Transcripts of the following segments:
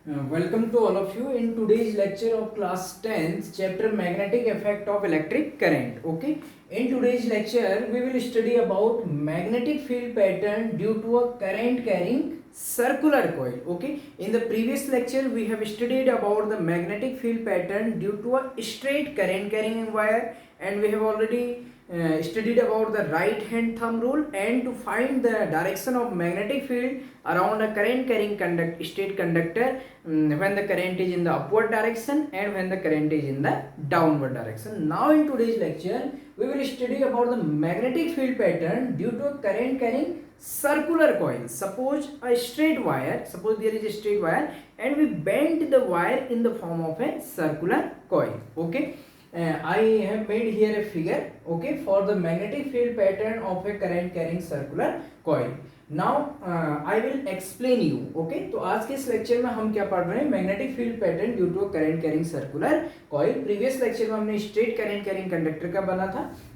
Welcome to all of you in today's lecture of class 10th chapter magnetic effect of electric current. Okay, in today's lecture we will study about magnetic field pattern due to a current carrying circular coil. Okay, in the previous lecture we have studied about the magnetic field pattern due to a straight current carrying wire, and we have already studied about the right hand thumb rule and to find the direction of magnetic field around a current carrying state conductor when the current is in the upward direction and when the current is in the downward direction. Now in today's lecture we will study about the magnetic field pattern due to a current carrying circular coil. Suppose there is a straight wire and we bend the wire in the form of a circular coil. Okay, I have made here a figure, okay, for the magnetic field pattern of a current carrying circular coil. Now I will explain you. Okay, तो आज के इस lecture में हम क्या पढ़ रहे हैं, magnetic field pattern due to current carrying circular coil. Previous lecture में हमने स्ट्रेट करंट कैरिंग कंडक्टर का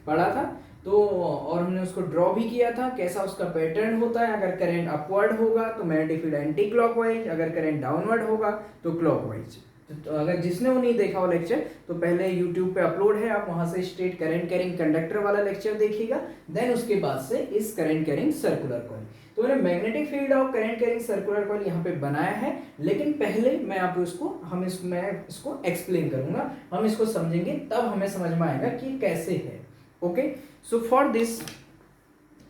पढ़ा था तो और हमने उसको ड्रॉ भी किया था कैसा उसका पैटर्न होता है. अगर करंट अपवर्ड होगा तो मैग्नेटिक फील्ड एंटी क्लॉकवाइज, अगर करंट डाउनवर्ड होगा तो क्लॉकवाइज. तो अगर जिसने वो नहीं देखा वो लेक्चर तो पहले YouTube पे अपलोड है, आप वहां से स्ट्रेट करंट कैरिंग कंडक्टर वाला लेक्चर देखिएगा, देन उसके बाद से इस करंट कैरिंग सर्कुलर कॉइल. तो मैंने magnetic field of current carrying circular coil यहाँ पे बनाया है, लेकिन पहले मैं आपको इसको एक्सप्लेन करूंगा, हम इसको समझेंगे तब हमें समझ में आएगा कि कैसे है. ओके, सो फॉर दिस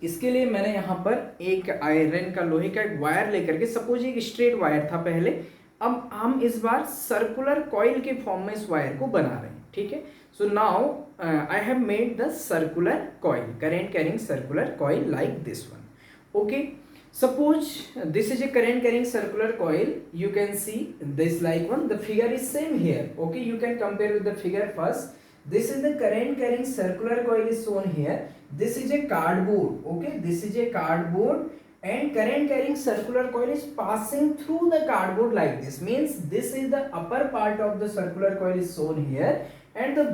इसके लिए मैंने यहाँ पर एक आयरन का लोहे का एक वायर लेकर के, सपोज एक स्ट्रेट वायर था पहले, अब हम इस बार सर्कुलर कॉइल के फॉर्म में इस वायर को बना रहे हैं. ठीक है, so now I have made the circular coil, current carrying circular coil like this one. Okay, suppose this is a current carrying circular coil. You can see this like one, the figure is same here. Okay, you can compare with the figure first. This is the current carrying circular coil is shown here. This is a cardboard. Okay, this is a cardboard and current carrying circular coil is passing through the cardboard like this. Means this is the upper part of the circular coil is shown here and the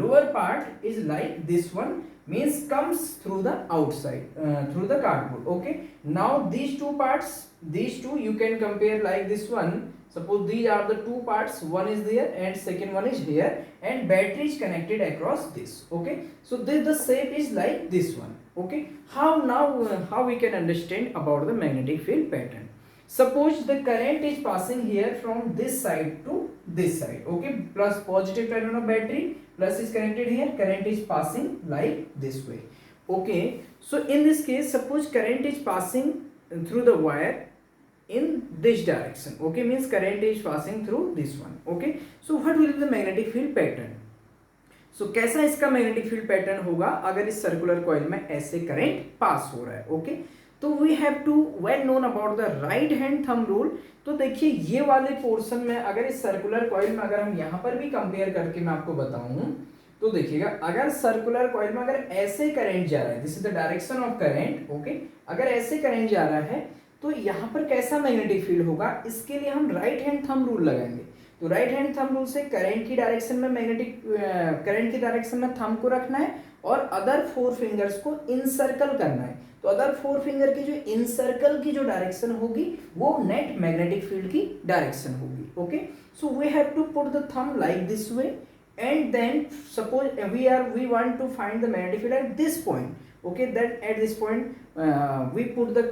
lower part is like this one, means comes through the outside through the cardboard. Okay, now these two parts, these two you can compare like this one. Suppose these are the two parts, one is there and second one is here and battery is connected across this. Okay, so this the shape is like this one. Okay, how we can understand about the magnetic field pattern. Suppose the current is passing here from this side to this side. Okay, plus positive terminal of battery, plus is connected here, current is passing like this way. Okay, so in this case suppose current is passing through the wire in this direction. Okay, means current is passing through this one. Okay, so what will be the magnetic field pattern? So कैसा इसका magnetic field pattern होगा अगर इस circular coil में ऐसे current pass हो रहा है. ओके, तो we have to well known about the right hand thumb rule. तो देखिए ये वाले पोर्शन में अगर इस सर्कुलर कॉइल में अगर हम यहाँ पर भी कंपेयर करके मैं आपको बताऊं तो देखिएगा, अगर सर्कुलर कॉइल में अगर ऐसे करंट जा रहा है, this is the direction of current. Okay, अगर ऐसे करंट जा रहा है तो यहाँ पर कैसा मैग्नेटिक फील्ड होगा, इसके लिए हम राइट हैंड थंब रूल लगाएंगे. तो राइट हैंड थंब रूल से करंट की डायरेक्शन में करंट की डायरेक्शन में थंब को रखना है और अदर फोर फिंगर्स को इनसर्कल करना है. तो अदर फोर फिंगर की जो इनसर्कल की जो डायरेक्शन होगी वो नेट मैग्नेटिक फील्ड की डायरेक्शन होगी. Okay, so we have to put the thumb like this way and then suppose we want to find the magnetic field at this point. Okay, that at this point we put the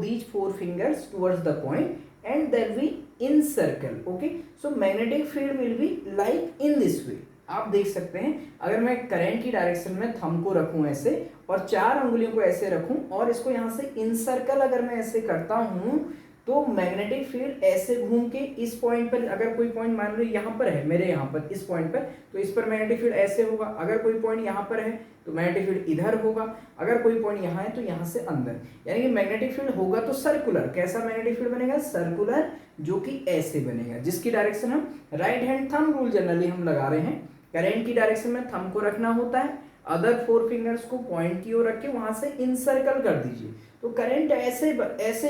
these four fingers towards the point and then we encircle. Okay, so magnetic field will be like in this way. आप देख सकते हैं अगर मैं current की direction में thumb को रखूं ऐसे और चार उंगलियों को ऐसे रखूं और इसको यहाँ से इनसर्कल अगर मैं ऐसे करता हूं तो मैग्नेटिक फील्ड ऐसे घूम के इस पॉइंट पर, अगर कोई पॉइंट मान लो यहाँ पर है मेरे यहाँ पर इस पॉइंट पर, तो इस पर मैग्नेटिक फील्ड ऐसे होगा. अगर कोई पॉइंट यहाँ पर है तो मैग्नेटिक फील्ड इधर होगा. अगर कोई पॉइंट यहाँ है तो यहाँ से अंदर, यानी कि मैग्नेटिक फील्ड होगा तो सर्कुलर. कैसा मैग्नेटिक फील्ड बनेगा, सर्कुलर, जो कि ऐसे बनेगा, जिसकी डायरेक्शन हम right hand thumb rule generally हम लगा रहे हैं. करंट की डायरेक्शन में थंब को रखना होता है, अदर फोर फिंगर्स को पॉइंट की ओर रख के वहां से इनसर्कल कर दीजिए. तो करंट ऐसे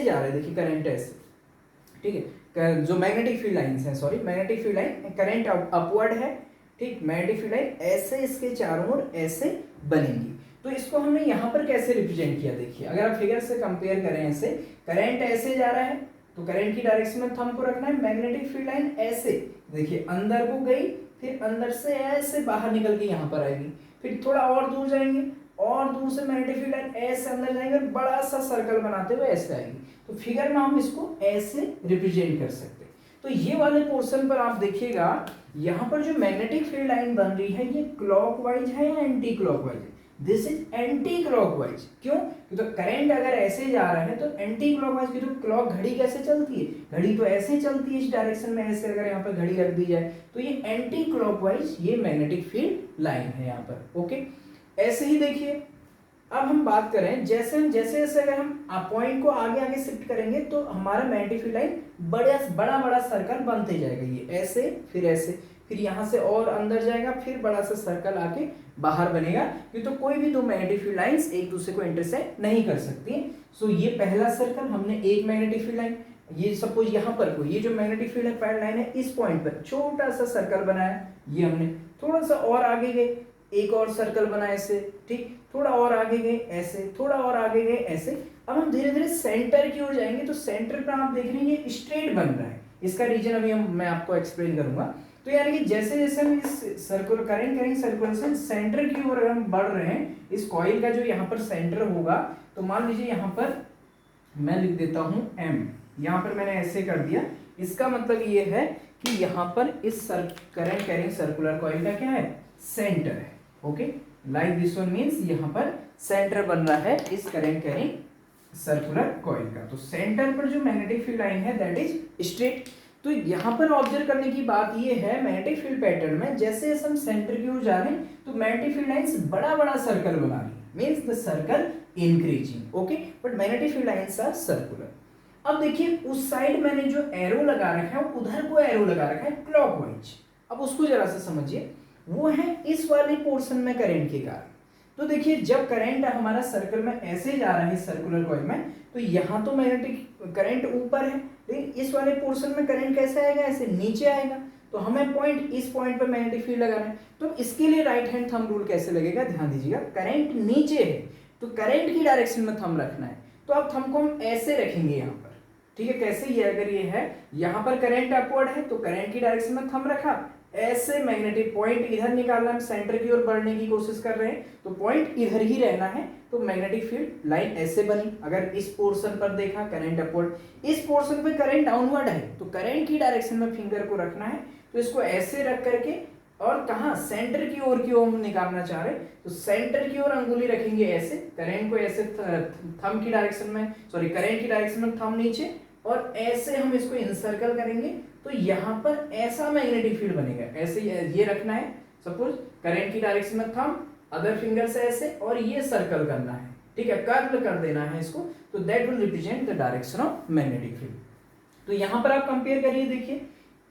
जा रहा है, देखिए करंट ऐसे. ठीक है, जो मैग्नेटिक फील्ड लाइंस हैं, sorry magnetic field line, current upward है. ठीक, मैग्नेटिक फील्ड लाइन ऐसे इसके चारों ओर ऐसे बनेंगी. तो इसको हमने यहाँ पर कैसे रिप्रेजेंट किया, देखिए अगर आप फिगर से कंपेयर करें, ऐसे करंट ऐसे जा रहा है तो करंट की डायरेक्शन में थंब को रखना है, मैग्नेटिक फील्ड लाइन ऐसे देखिए अंदर को गई, फिर अंदर से ऐसे बाहर निकल के यहाँ पर आएगी, फिर थोड़ा और दूर जाएंगे और दूर से मैग्नेटिक फील्ड लाइन ऐसे अंदर जाएंगे और बड़ा सा सर्कल बनाते हुए ऐसे आएगी। तो फिगर में हम इसको ऐसे रिप्रेजेंट कर सकते हैं। तो ये वाले पोर्शन पर आप देखिएगा यहाँ पर जो मैग्नेटिक फील्ड लाइन बन रही है ये क्लॉकवाइज है या एंटी क्लॉकवाइज है? This is anti clockwise. क्यों? तो करंट अगर ऐसे जा रहा है तो एंटी क्लॉकवाइज की, तो क्लॉक घड़ी कैसे चलती है? घड़ी तो ऐसे चलती है इस डायरेक्शन में, ऐसे अगर यहाँ पर घड़ी रख दी जाए तो ये एंटी क्लॉकवाइज ये मैग्नेटिक फील्ड लाइन है यहाँ पर। ओके, ऐसे ही देखिए अब हम बात करें जैसे जैसे अगर हम पॉइंट को आगे आगे शिफ्ट करेंगे तो हमारा मैग्नेटिक फील्ड लाइन बड़ा बड़ा सर्कल बनते जाएगा, ये ऐसे फिर यहाँ से और अंदर जाएगा, फिर बड़ा सा सर्कल आके बाहर बनेगा, क्योंकि तो कोई भी दो मैग्नेटिक फील्ड लाइंस एक दूसरे को इंटरसेक्ट नहीं कर सकती। सो ये पहला सर्कल हमने एक मैग्नेटिक फील्ड लाइन, ये सपोज यहाँ पर कोई ये जो मैग्नेटिक फील्ड लाइन है इस पॉइंट पर छोटा सा सर्कल बनाया, ये हमने थोड़ा सा और आगे गए एक और सर्कल बनाया ऐसे, ठीक, थोड़ा और आगे गए ऐसे, थोड़ा और आगे गए ऐसे। अब हम धीरे धीरे सेंटर की ओर जाएंगे तो सेंटर पर आप देख रहे हैं ये स्ट्रेट बन रहा है, इसका रीजन अभी मैं आपको एक्सप्लेन करूंगा। तो यानी कि जैसे जैसे हम इस सर्कुलर करेंगे सर्कुलेशन सेंटर की ओर हम बढ़ रहे हैं, इस कॉइल का जो यहाँ पर सेंटर होगा, तो मान लीजिए यहाँ पर मैं लिख देता हूँ M, यहाँ पर मैंने ऐसे कर दिया, इसका मतलब ये है कि यहाँ पर इस करंट कैरिंग सर्कुलर कॉइल का क्या है? सेंटर है। Okay, like this one means यहाँ पर सेंटर बन रहा है इस करंट कैरिंग सर्कुलर कॉइल का। तो सेंटर पर जो मैग्नेटिक फील्ड लाइन है दैट इज स्ट्रेट। तो यहाँ पर ऑब्जर्व करने की बात ये है मैग्नेटिक फील्ड पैटर्न में जैसे हम सेंटर की ओर जा रहे हैं तो मैग्नेटिक फील्ड लाइंस बड़ा बड़ा सर्कल बना रही है, means the circle increasing. Okay, but magnetic field lines are circular. अब देखिए उस साइड मैंने जो एरो लगा रखा है उधर को एरो लगा रखा है क्लॉकवाइज। अब उसको जरा सा समझिए, वो है इस वाले पोर्शन में करंट के कारण। तो देखिए जब करंट हमारा सर्कल में ऐसे जा रहा है सर्कुलर कॉइल में, तो यहाँ तो मैग्नेटिक करंट ऊपर है, लेकिन इस वाले पोर्शन में करंट कैसे आएगा? ऐसे नीचे आएगा। तो हमें पॉइंट इस पॉइंट पर मैग्नेटिक फील्ड लगाना है, तो इसके लिए राइट हैंड थंब रूल कैसे लगेगा? ध्यान दीजिएगा, करंट नीचे है तो करंट की डायरेक्शन में थंब रखना है। तो अब थंब को हम ऐसे रखेंगे यहाँ पर, ठीक है? कैसे? ये अगर ये है यहाँ पर करंट अपवर्ड है तो करंट की डायरेक्शन में थंब रखा, ऐसे मैग्नेटिक पॉइंट इधर निकालना, हम सेंटर की ओर बढ़ने की कोशिश कर रहे हैं तो पॉइंट इधर ही रहना है, तो मैग्नेटिक फील्ड लाइन ऐसे बनी। अगर इस पोर्शन पर देखा करंट अपवर्ड, इस पोर्शन पे करंट डाउनवर्ड है तो करंट की डायरेक्शन में फिंगर को रखना है, तो इसको ऐसे रख करके और कहाँ? सेंटर की ओर हम निकालना चाह रहे तो सेंटर की ओर अंगुली रखेंगे ऐसे, करंट को ऐसे थंब की डायरेक्शन में, सॉरी करंट की डायरेक्शन में थंब नीचे, और ऐसे हम इसको इनसर्कल करेंगे तो यहाँ पर ऐसा मैग्नेटिक फील्ड बनेगा। ऐसे ये रखना है, सपोज करंट की डायरेक्शन में थंब, अदर फिंगर से ऐसे, और ये सर्कल करना है, ठीक है? कर्व कर देना है इसको, तो that will represent the direction of magnetic field. तो यहाँ पर आप कंपेयर करिए, देखिए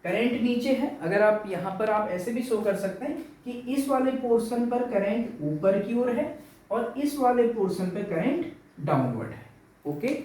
करंट नीचे है, अगर आप यहाँ पर आप ऐसे भी शो कर सकते हैं कि इस वाले पोर्शन पर करंट ऊपर की ओर है और इस वाले पोर्शन पर करंट डाउनवर्ड है। ओके,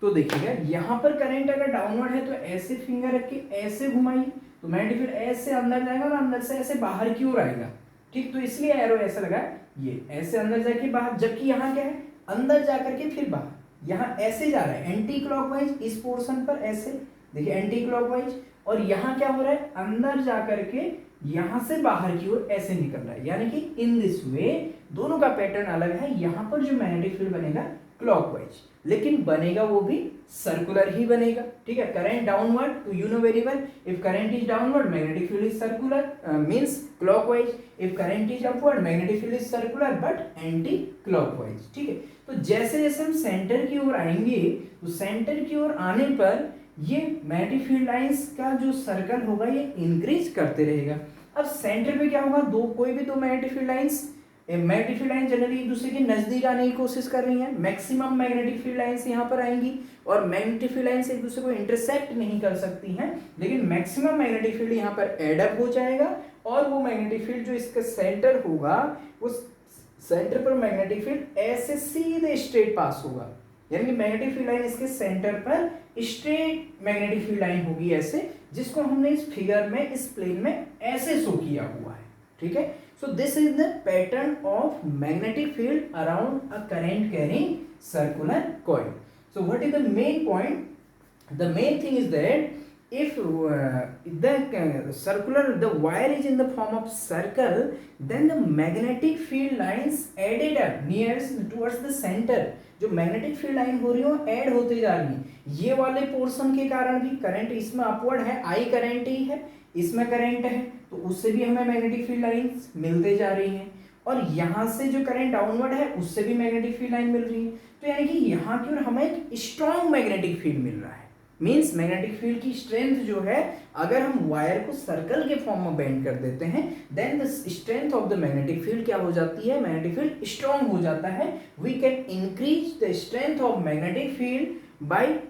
तो देखिएगा यहाँ पर करंट अगर डाउनवर्ड है तो ऐसे फिंगर रख के ऐसे घुमाइए तो मैग्नेटिक फील्ड ऐसे अंदर जाएगा और अंदर से ऐसे बाहर की ओर आएगा, ठीक? तो इसलिए एरो ऐसा लगा, ये ऐसे अंदर जाके बाहर, जबकि यहाँ क्या है? अंदर जाकर के फिर बाहर। यहाँ ऐसे जा रहा है एंटी क्लॉकवाइज, इस पोर्शन पर ऐसे देखिए एंटी क्लॉकवाइज, और यहाँ क्या हो रहा है? अंदर जाकर के यहाँ से बाहर की ओर ऐसे निकल रहा है, यानी कि इन दिस वे दोनों का पैटर्न अलग है। यहाँ पर जो मैग्नेटिक फील्ड बनेगा क्लॉकवाइज, लेकिन बनेगा वो भी सर्कुलर ही बनेगा, ठीक है? करंट डाउनवर्ड, तो you know very well, if current is downward magnetic field is circular, means clockwise. If current is upward magnetic field is circular but anti clockwise, ठीक है? तो जैसे जैसे हम सेंटर की ओर आएंगे तो सेंटर की ओर आने पर ये मैग्नेटिक फील्ड लाइंस का जो सर्कल होगा ये इंक्रीज करते रहेगा। अब सेंटर पे क्या होगा? कोई भी दो magnetic field lines, magnetic field line generally एक दूसरे के नजदीक आने की कोशिश कर रही है, मैक्सिमम मैग्नेटिक फील्ड लाइंस यहाँ पर आएंगी, और मैग्नेटिक फील्ड लाइंस एक दूसरे को इंटरसेक्ट नहीं कर सकती हैं, लेकिन मैक्सिमम मैग्नेटिक फील्ड यहाँ पर एडअप हो जाएगा, और वो मैग्नेटिक फील्ड जो इसका सेंटर होगा उस सेंटर पर मैग्नेटिक फील्ड ऐसे सीधे स्ट्रेट पास होगा, यानी कि मैग्नेटिक फील्ड लाइन इसके सेंटर पर स्ट्रेट मैग्नेटिक फील्ड लाइन होगी ऐसे, जिसको हमने इस फिगर में, इस प्लेन में ऐसे शो किया हुआ है, ठीक है? So this is the pattern of magnetic field around a current carrying circular coil. So what is the main point? The main thing is that if the wire is in the form of circle, then the magnetic field lines added up nearest towards the center. जो magnetic field line हो रही है वो add होते जा रही है। ये वाले पोर्शन के कारण भी करंट इसमें अपवर्ड है, आई करंट ही है, इसमें करंट है, तो उससे भी हमें मैग्नेटिक फील्ड लाइंस मिलते जा रही हैं। और यहाँ से जो करंट डाउनवर्ड है उससे भी मैग्नेटिक फील्ड लाइन मिल रही है। तो यानी कि यहाँ की ओर हमें एक स्ट्रॉन्ग मैग्नेटिक फील्ड मिल रहा है। मीन्स मैग्नेटिक फील्ड की स्ट्रेंथ जो है, अगर हम वायर को सर्कल के फॉर्म में बेंड कर देते हैं, then the strength of the magnetic field क्या हो जाती है, मैग्नेटिक फील्ड स्ट्रॉन्ग हो जाता है। We can increase the strength of magnetic field by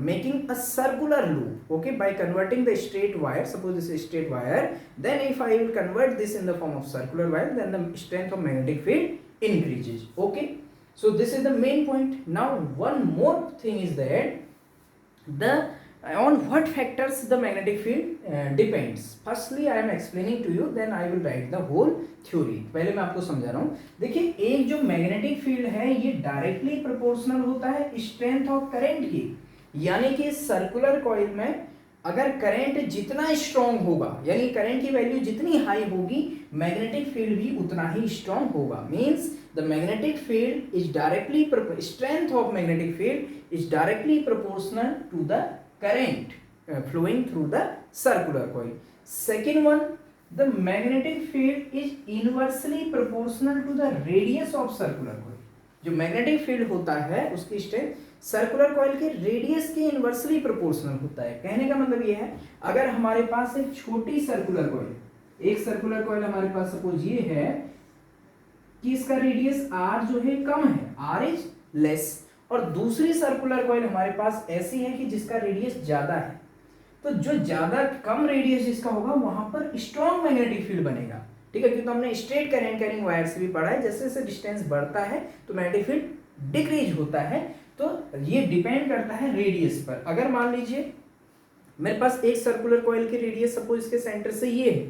making a circular loop, okay, by converting the straight wire, suppose this is straight wire, then if I will convert this in the form of circular wire, then the strength of magnetic field increases, okay. So this is the main point. Now one more thing is that the on what factors the magnetic field depends. Firstly I am explaining to you, then I will write the whole theory. पहले मैं आपको समझा रहा हूँ। देखिए, एक जो magnetic field है ये डायरेक्टली प्रोपोर्शनल होता है स्ट्रेंथ ऑफ करंट की। यानी कि सर्कुलर कॉइल में अगर करंट जितना स्ट्रॉन्ग होगा, यानी करंट की वैल्यू जितनी हाई होगी, मैग्नेटिक फील्ड भी उतना ही स्ट्रॉन्ग होगा। Means the magnetic field is directly, strength of magnetic field is directly proportional to the current flowing through the circular coil. Second one, the magnetic field is inversely proportional to the radius of circular coil. जो magnetic field होता है उसकी strength circular coil के radius के inversely proportional होता है। कहने का मतलब ये है, अगर हमारे पास एक छोटी सर्कुलर कॉइल, एक सर्कुलर कॉइल हमारे पास सपोज ये है कि इसका रेडियस r जो है कम है, r इज लेस, और दूसरी सर्कुलर कॉइल हमारे पास ऐसी है कि जिसका रेडियस ज्यादा है, तो जो ज्यादा कम रेडियस जिसका होगा वहां पर स्ट्रॉन्ग मैग्नेटिक फील्ड बनेगा। ठीक है, क्योंकि हमने स्ट्रेट करंट कैरिंग वायर से भी पढ़ा है, जैसे जैसे डिस्टेंस बढ़ता है तो मैग्नेटिक फील्ड डिक्रीज होता है। तो ये डिपेंड करता है रेडियस पर। अगर मान लीजिए मेरे पास एक सर्कुलर कॉइल की रेडियस सपोज इसके सेंटर से ये है,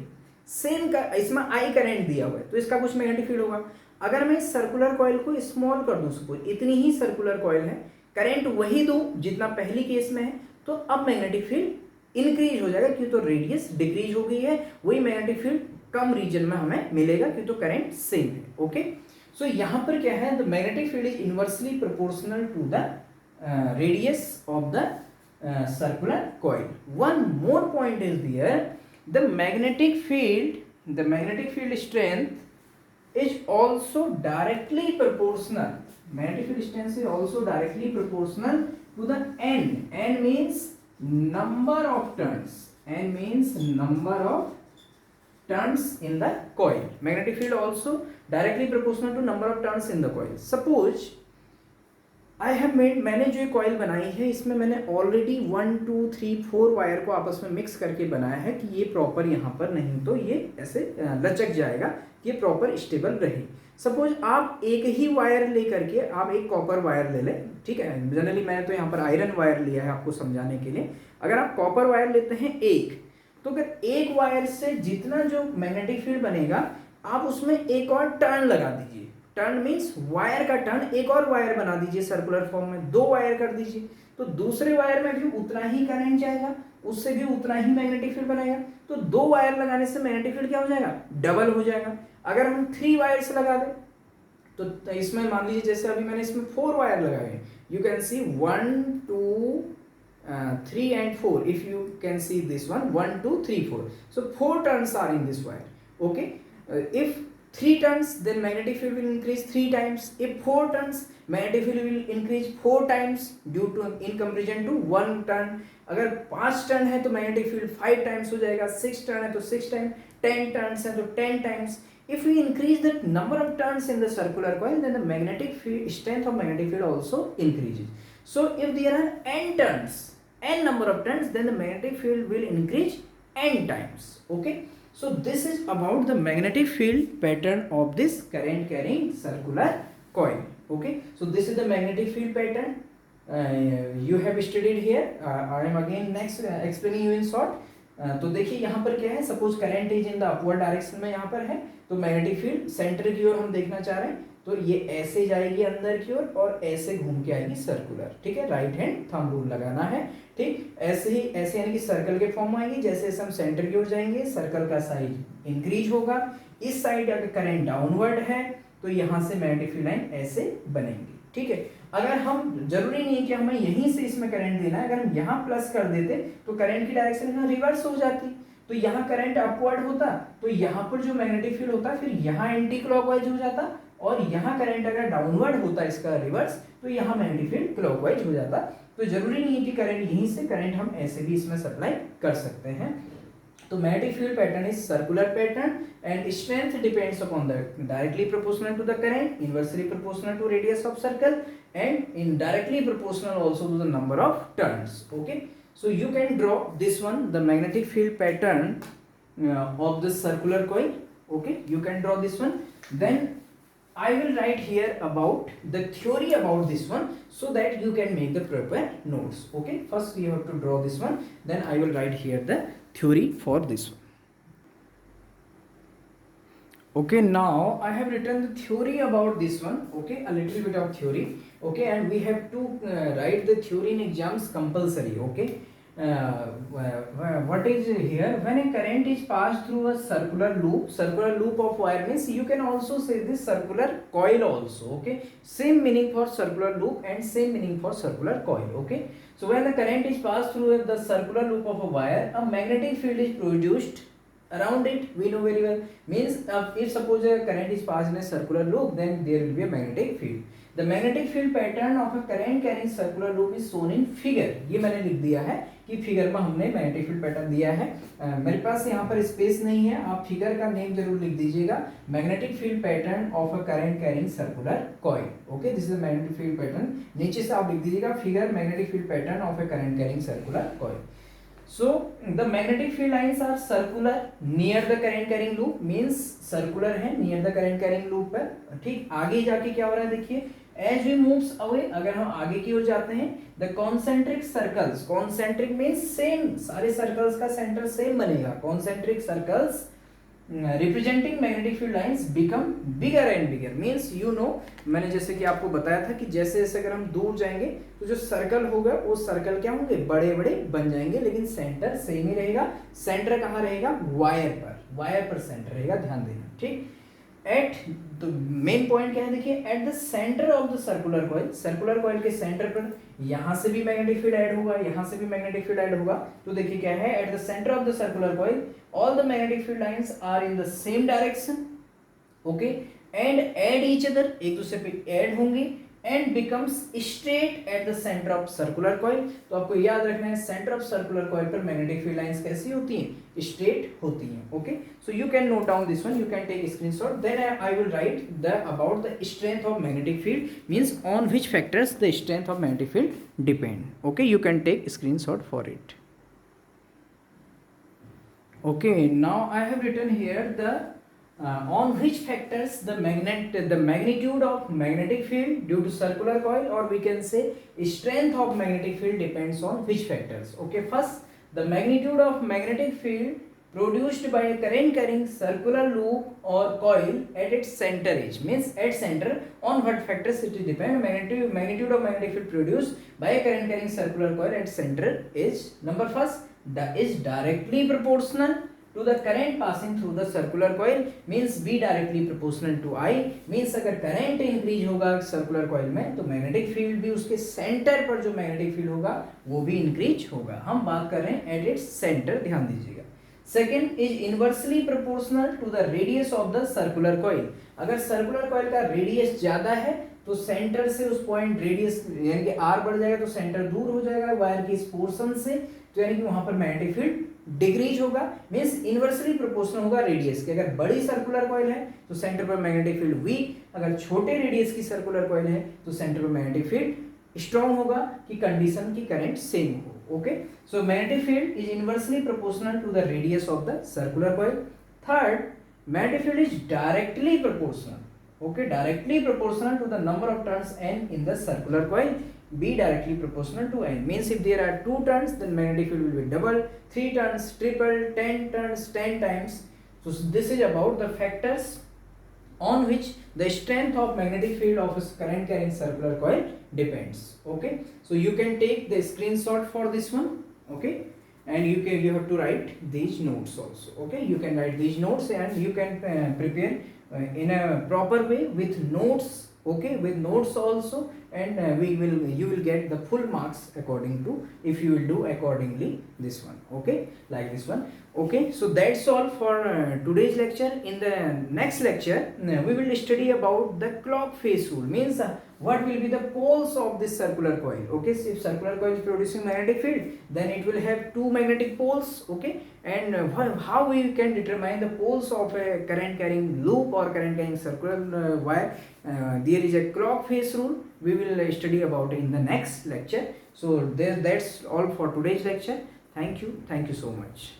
सेम का इसमें आई करंट दिया हुआ है, तो इसका कुछ मैग्नेटिक फील्ड होगा। अगर मैं सर्कुलर कॉइल को स्मॉल कर दूं, सपोज इतनी ही सर्कुलर कॉइल है, करंट वही दूं जितना पहली केस में है, तो अब मैग्नेटिक फील्ड इंक्रीज हो जाएगा, क्यों तो रेडियस डिक्रीज हो गई है। वही मैग्नेटिक फील्ड कम रीजन में हमें मिलेगा, क्यों तो करंट सेम है। ओके, सो यहाँ पर क्या है, the magnetic field is inversely proportional to the radius of the circular coil. One more point is there, the magnetic field strength is also directly proportional. Magnetic field strength is also directly proportional to the n. N means number of turns. N means number of turns in the coil. Magnetic field also directly proportional to number of turns in the coil. Suppose I have made, मैंने जो coil बनाई है इसमें मैंने already 1 2 3 4 wire को आपस में mix करके बनाया है कि ये प्रॉपर यहाँ पर नहीं तो ये ऐसे लचक जाएगा, ये प्रॉपर स्टेबल रहे। सपोज आप एक ही वायर लेकर के आप एक कॉपर वायर ले लें, ठीक है, जनरली मैंने तो यहाँ पर आयरन वायर लिया है आपको समझाने के लिए। अगर आप कॉपर वायर लेते हैं एक, तो अगर एक वायर से जितना जो मैग्नेटिक फील्ड बनेगा आप उसमें एक और टर्न लगा दीजिए। टर्न मीन्स वायर का टर्न, एक और वायर बना दीजिए सर्कुलर फॉर्म में, 2 वायर कर दीजिए, तो दूसरे वायर में भी उतना ही करंट जाएगा, उससे भी उतना ही मैग्नेटिक फील्ड बनाएगा। तो 2 वायर लगाने से मैग्नेटिक फील्ड क्या हो जाएगा, डबल हो जाएगा। अगर हम 3 वायर्स लगा दें तो इसमें मान लीजिए जैसे अभी मैंने इसमें 4 वायर लगाए हैं, you can see 1 2 3 and 4, if you can see this one 1 2 3 4, so 4 turns are in this wire. Okay, if 3 turns then magnetic field will increase 3 times. If 4 turns magnetic field will increase 4 times due to in comparison to 1 turn. अगर 5 turn है तो magnetic field 5 times हो जाएगा, 6 turn है तो 6 time, 10 turns है तो 10 times. If we increase the number of turns in the circular coil, then the magnetic field strength of magnetic field also increases. So if there are n turns, n number of turns, then the magnetic field will increase n times. Okay. So this is about the magnetic field pattern of this current carrying circular coil. Okay, so this is the magnetic field pattern you have studied here. I am again next explaining you in short. तो देखिए यहाँ पर क्या है, suppose current is in the upward direction में यहाँ पर है, तो मैग्नेटिक फील्ड सेंटर की ओर हम देखना चाह रहे हैं, तो ये ऐसे जाएगी अंदर की ओर और ऐसे घूम के आएगी सर्कुलर, ठीक है, राइट हैंड थंब रूल लगाना है, ठीक। ऐसे ही ऐसे यानी कि सर्कल के फॉर्म आएगी, जैसे जैसे हम सेंटर की ओर जाएंगे सर्कल का साइज इंक्रीज होगा। इस साइड अगर करंट डाउनवर्ड है तो यहाँ से मैग्नेटिक फील्ड लाइन ऐसे बनेंगी, ठीक है। अगर हम, जरूरी नहीं है कि हमें यहीं से इसमें करंट देना है, अगर हम यहाँ प्लस कर देते तो करंट की डायरेक्शन यहाँ रिवर्स हो जाती, तो यहाँ करंट अपवर्ड होता, तो यहाँ पर जो मैग्नेटिक फील्ड होता फिर यहाँ एंटी क्लॉकवाइज हो जाता, और यहाँ करंट अगर डाउनवर्ड होता इसका रिवर्स तो यहाँ मैग्नेटिक फील्ड क्लॉकवाइज हो जाता। तो जरूरी नहीं है कि करंट यहीं से, करंट हम ऐसे भी इसमें सप्लाई कर सकते हैं। तो magnetic field pattern is circular pattern and strength depends upon the directly proportional to the current, inversely proportional to radius of circle and indirectly proportional also to the number of turns. Okay, so you can draw this one, the magnetic field pattern of the circular coil. Okay, you can draw this one. Then I will write here about the theory about this one so that you can make the proper notes. Okay, first we have to draw this one, then I will write here the theory for this one. Okay, now I have written the theory about this one. Okay, a little bit of theory. Okay, and we have to write the theory in exams compulsory. Okay, what is here, when a current is passed through a circular loop of wire, means you can also say this circular coil also. Okay, same meaning for circular loop and same meaning for circular coil. Okay, so when the current is passed through the circular loop of a wire, a magnetic field is produced around it. We know very well, means if suppose a current is passed in a circular loop, then there will be a magnetic field. The magnetic field pattern of a current carrying circular loop is shown in figure. ये मैंने लिख दिया है कि figure में हमने magnetic field pattern दिया है। मेरे पास यहाँ पर स्पेस नहीं है, आप फिगर का नेम जरूर लिख दीजिएगा, magnetic field pattern of a current carrying circular coil. Okay, this is magnetic field pattern, नीचे से आप लिख दीजिएगा figure magnetic field pattern of a current carrying circular coil. So the magnetic field lines are circular near the current carrying loop, means circular है near the current carrying loop पर, ठीक। आगे जाके क्या हो रहा है देखिए, as we moves away, अगर हम आगे की ओर जाते हैं, the concentric circles, concentric means same, सारे circles का center same बनेगा, concentric circles representing magnetic field lines become bigger and bigger, means you know, मैंने जैसे कि आपको बताया था कि जैसे जैसे अगर हम दूर जाएंगे तो जो सर्कल होगा वो सर्कल क्या होंगे, बड़े बड़े बन जाएंगे, लेकिन सेंटर सेम ही रहेगा। सेंटर कहाँ रहेगा, वायर पर सेंटर रहेगा, ध्यान देना, ठीक। एट द मेन पॉइंट क्या है देखिए, eight the centre of the circular coil के सेंटर पर यहां से भी मैग्नेटिक फील्ड ऐड होगा, यहां से भी मैग्नेटिक फील्ड ऐड होगा। तो देखिए क्या है, at the centre of the circular coil all the magnetic field lines are in the same direction. Okay, and add each other, एक दूसरे पे ऐड होंगे, and becomes straight at the centre of circular coil. तो आपको याद रखना है, centre of circular coil पर मैग्नेटिक फील्ड लाइंस कैसी होती हैं, स्ट्रेट होती हैं। Okay, so you can note down this one, you can take screenshot, then I will write the about the strength of magnetic field, means on which factors the strength of magnetic field depend. Okay, you can take screenshot for it. Okay, now I have written here the on which factors the magnitude of magnetic field due to circular coil, or we can say strength of magnetic field depends on which factors. Okay, first the magnitude of magnetic field produced by a current carrying circular loop or coil at its center edge, means at center, on what factors it will depend. Magnitude of magnetic field produced by a current carrying circular coil at center edge, number first, is directly proportional to the current passing through the circular coil, means B directly proportional to I, means अगर current increase होगा circular coil में तो magnetic field भी उसके center पर जो magnetic field होगा वो भी increase होगा। हम बात कर रहे हैं at its center, ध्यान दीजिएगा। Second is inversely proportional to the radius of the circular coil, अगर circular coil का radius ज़्यादा है तो सेंटर से उस पॉइंट रेडियस यानी कि आर बढ़ जाएगा तो सेंटर दूर हो जाएगा वायर की इस पोर्शन से, तो यानी कि वहां पर मैग्नेटिक फील्ड डिक्रीज होगा, मींस इनवर्सली प्रोपोर्शनल होगा रेडियस के। अगर बड़ी सर्कुलर कॉइल है तो सेंटर पर मैग्नेटिक फील्ड वीक, अगर छोटे रेडियस की सर्कुलर कॉइल है तो सेंटर पर मैग्नेटिक फील्ड स्ट्रॉन्ग होगा कि कंडीशन की करंट सेम हो। Okay, so magnetic field is inversely proportional to the radius of the circular coil. Third, magnetic field is directly proportional, okay, directly proportional to the number of turns n in the circular coil, B directly proportional to n, means if there are 2 turns then magnetic field will be double, 3 turns triple, 10 turns 10 times. So this is about the factors on which the strength of magnetic field of a current carrying circular coil depends. Okay, so you can take the screenshot for this one. Okay, and you have to write these notes also. Okay, you can write these notes and you can prepare in a proper way with notes. Okay, with notes also, and you will get the full marks according to, if you will do accordingly this one. Okay, like this one. Okay, so that's all for today's lecture. In the next lecture we will study about the clock phase rule, means what will be the poles of this circular coil. Okay, so if circular coil is producing magnetic field, then it will have two magnetic poles. Okay, and how we can determine the poles of a current carrying loop or current carrying circular wire. There is a clock phase rule, we will study about in the next lecture. So that's all for today's lecture. Thank you so much.